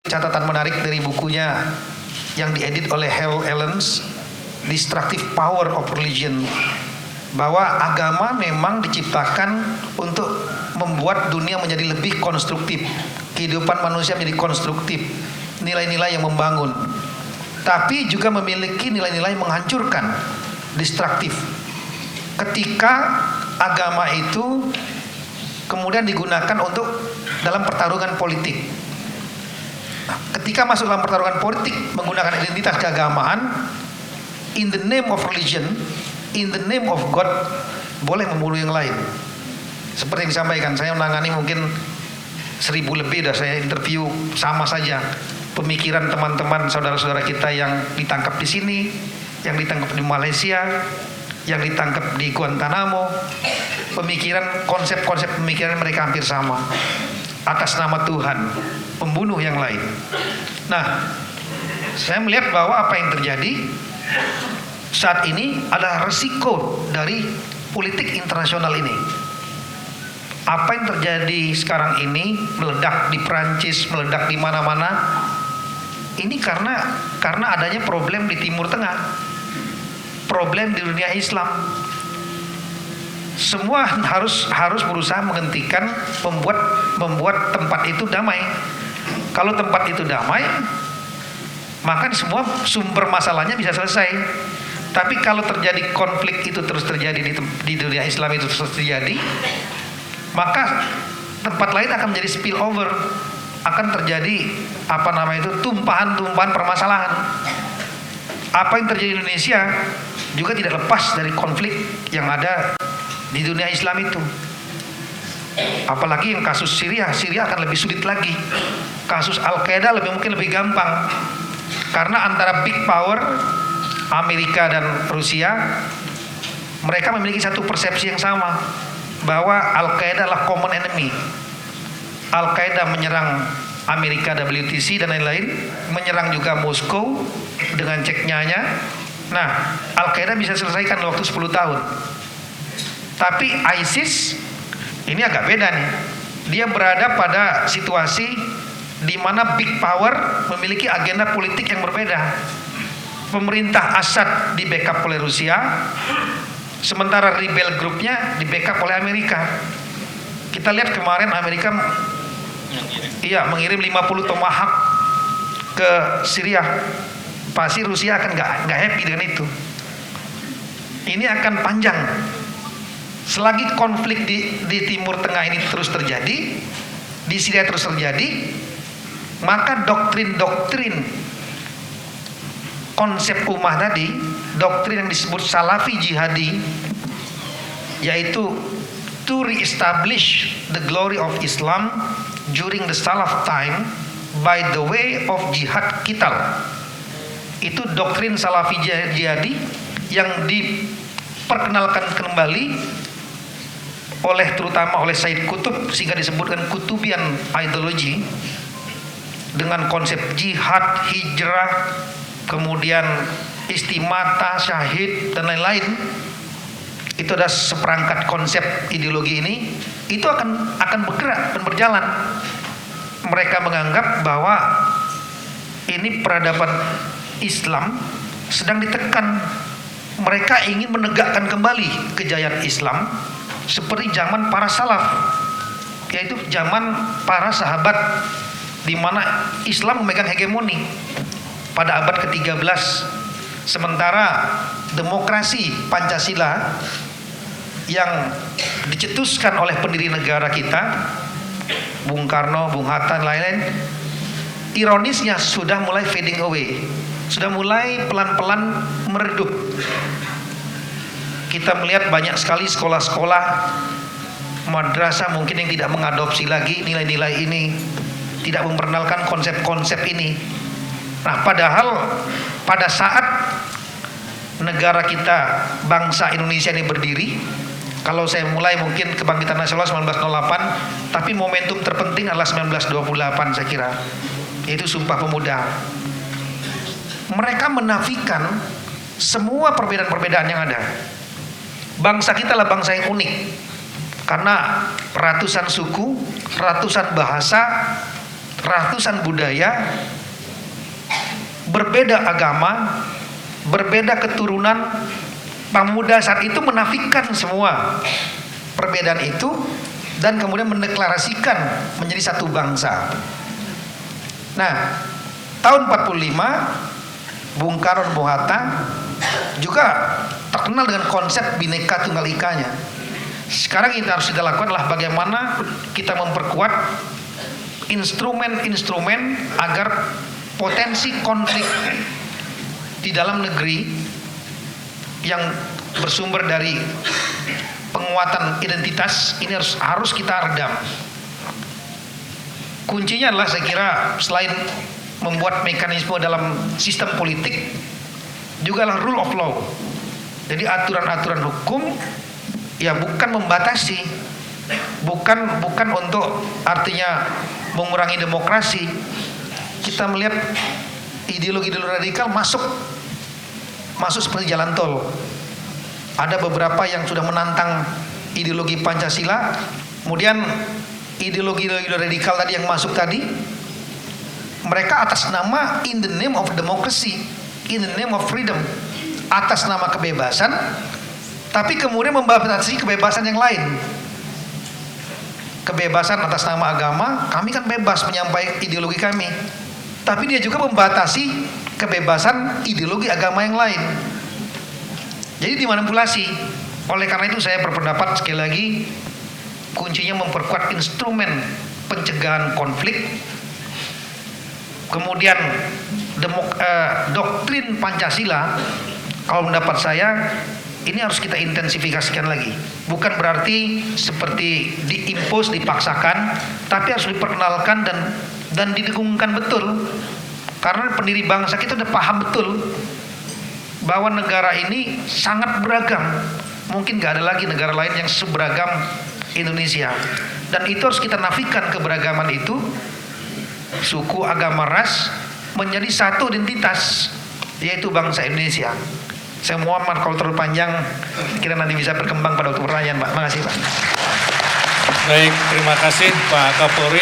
catatan menarik dari bukunya yang diedit oleh Hal Elens, Destructive Power of Religion, bahwa agama memang diciptakan untuk membuat dunia menjadi lebih konstruktif, kehidupan manusia menjadi konstruktif, nilai-nilai yang membangun, tapi juga memiliki nilai-nilai menghancurkan, destruktif. Ketika agama itu kemudian digunakan untuk dalam pertarungan politik, ketika masuk dalam pertarungan politik menggunakan identitas keagamaan, in the name of religion, in the name of God, boleh membunuh yang lain. Seperti yang disampaikan, saya menangani mungkin 1000 lebih, dah saya interview, sama saja pemikiran teman-teman saudara-saudara kita yang ditangkap di sini, yang ditangkap di Malaysia, yang ditangkap di Guantanamo. Pemikiran, konsep-konsep pemikiran mereka hampir sama, atas nama Tuhan membunuh yang lain. Nah, saya melihat bahwa apa yang terjadi saat ini adalah resiko dari politik internasional ini. Apa yang terjadi sekarang ini, meledak di Perancis, meledak di mana-mana, ini karena adanya problem di Timur Tengah, problem di dunia Islam. Semua harus berusaha menghentikan, membuat tempat itu damai. Kalau tempat itu damai, maka semua sumber masalahnya bisa selesai. Tapi kalau terjadi konflik itu terus terjadi di dunia Islam itu terus terjadi, maka tempat lain akan menjadi spillover, akan terjadi tumpahan-tumpahan permasalahan. Apa yang terjadi di Indonesia juga tidak lepas dari konflik yang ada di dunia Islam itu. Apalagi yang kasus Syria akan lebih sulit lagi. Kasus Al-Qaeda mungkin lebih gampang, karena antara big power Amerika dan Rusia, mereka memiliki satu persepsi yang sama, bahwa Al-Qaeda adalah common enemy. Al-Qaeda menyerang Amerika, WTC dan lain-lain, menyerang juga Moskow dengan Ceknyanya. Nah, Al-Qaeda bisa selesaikan waktu 10 tahun. Tapi ISIS ini agak beda nih. Dia berada pada situasi di mana big power memiliki agenda politik yang berbeda. Pemerintah Assad di backup oleh Rusia, sementara rebel grupnya di backup oleh Amerika. Kita lihat kemarin Amerika mengirim 50 Tomahawk ke Syria. Pasti Rusia akan nggak happy dengan itu. Ini akan panjang. Selagi konflik di Timur Tengah ini terus terjadi, di Syria terus terjadi, maka doktrin konsep ummah tadi, doktrin yang disebut Salafi Jihadi, yaitu to re-establish the glory of Islam during the Salaf time by the way of jihad qital. Itu doktrin Salafi Jihadi yang diperkenalkan kembali terutama oleh Said Qutb, sehingga disebutkan Qutubian ideology, dengan konsep jihad, hijrah, kemudian istimata, syahid dan lain-lain. Itu ada seperangkat konsep ideologi ini, itu akan bergerak dan berjalan. Mereka menganggap bahwa ini peradaban Islam sedang ditekan. Mereka ingin menegakkan kembali kejayaan Islam seperti zaman para salaf, yaitu zaman para sahabat, di mana Islam memegang hegemoni pada abad ke-13. Sementara demokrasi Pancasila yang dicetuskan oleh pendiri negara kita, Bung Karno, Bung Hatta, lain-lain, ironisnya sudah mulai fading away, sudah mulai pelan-pelan meredup. Kita melihat banyak sekali sekolah-sekolah, madrasah mungkin yang tidak mengadopsi lagi nilai-nilai ini, tidak memperkenalkan konsep-konsep ini. Nah, padahal pada saat negara kita, bangsa Indonesia ini berdiri, kalau saya mulai mungkin kebangkitan nasional 1908, tapi momentum terpenting adalah 1928 saya kira, yaitu Sumpah Pemuda. Mereka menafikan semua perbedaan-perbedaan yang ada. Bangsa kita adalah bangsa yang unik, karena ratusan suku, ratusan bahasa, ratusan budaya, berbeda agama, berbeda keturunan. Pemuda saat itu menafikan semua perbedaan itu dan kemudian mendeklarasikan menjadi satu bangsa. Nah, tahun 45 Bung Karno dan Bung Hatta juga terkenal dengan konsep Bhinneka Tunggal Ikanya. Sekarang yang harus kita lakukan adalah bagaimana kita memperkuat instrumen-instrumen agar potensi konflik di dalam negeri yang bersumber dari penguatan identitas ini harus kita redam. Kuncinya adalah saya kira selain membuat mekanisme dalam sistem politik juga adalah rule of law. Jadi aturan-aturan hukum ya bukan membatasi, bukan untuk artinya mengurangi demokrasi. Kita melihat ideologi-ideologi radikal masuk seperti jalan tol. Ada beberapa yang sudah menantang ideologi Pancasila, kemudian ideologi radikal tadi yang masuk tadi, mereka atas nama in the name of democracy, in the name of freedom, atas nama kebebasan, tapi kemudian membatasi kebebasan yang lain. Kebebasan atas nama agama, kami kan bebas menyampaikan ideologi kami, tapi dia juga membatasi kebebasan ideologi agama yang lain. Jadi dimanipulasi. Oleh karena itu saya berpendapat sekali lagi kuncinya memperkuat instrumen pencegahan konflik. Kemudian doktrin Pancasila kalau mendapat saya ini harus kita intensifikasikan lagi. Bukan berarti seperti diimpos, dipaksakan, tapi harus diperkenalkan dan didengungkan betul. Karena pendiri bangsa kita udah paham betul bahwa negara ini sangat beragam. Mungkin gak ada lagi negara lain yang seberagam Indonesia. Dan itu harus kita nafikan keberagaman itu, suku, agama, ras, menjadi satu identitas, yaitu bangsa Indonesia. Saya mohon maaf kalau terlalu panjang, kira nanti bisa berkembang pada waktu pertanyaan, Pak. Makasih, Pak. Baik, terima kasih Pak Kapolri.